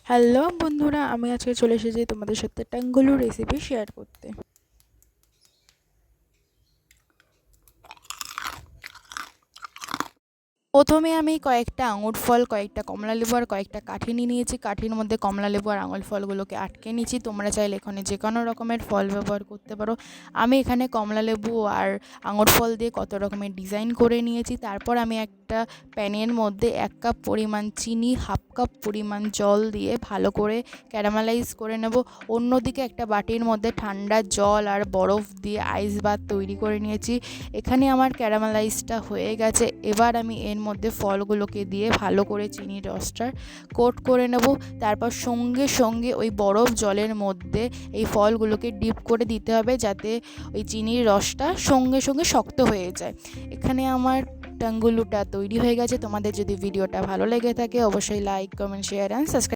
Hello বন্ধুরা, আমি আজকে চলে এসেছি তোমাদের সাথে টাঙ্গুলু রেসিপি শেয়ার করতে। প্রথমে আমি কয়েকটা আঙুর ফল, কয়েকটা কমলা লেবু আর কয়েকটা কাঠি নিয়ে নিয়েছি। কাঠির মধ্যে কমলা লেবু আর আঙুর ফলগুলোকে আটকে নিয়েছি। তোমরা চাইলে এখানে যে কোনো রকমের ফল ব্যবহার করতে পারো। আমি এখানে কমলা লেবু আর আঙুর ফল দিয়ে কত রকমের ডিজাইন করে নিয়েছি। তারপর আমি একটা প্যানের মধ্যে 1 কাপ পরিমাণ চিনি, হাফ কাপ পরিমাণ জল দিয়ে ভালো করে ক্যারামেলাইজ করে নেব। অন্যদিকে একটা বাটির মধ্যে ঠান্ডা জল আর বরফ দিয়ে আইস বাথ তৈরি করে নিয়েছি। এখানে আমার ক্যারামেলাইজটা হয়ে গেছে। এবার আমি এর মধ্যে ফলগুলোকে দিয়ে ভালো করে চিনির রসটা কোট করে নেব। তারপর সঙ্গে সঙ্গে ওই বরফ জলের মধ্যে এই ফলগুলোকে ডিপ করে দিতে হবে, যাতে ওই চিনির রসটা সঙ্গে সঙ্গে শক্ত হয়ে যায়। এখানে আমার টাঙ্গুলুটা তৈরি হয়ে গেছে। তোমাদের যদি ভিডিওটা ভালো লেগে থাকে অবশ্যই like, comment, share and subscribe.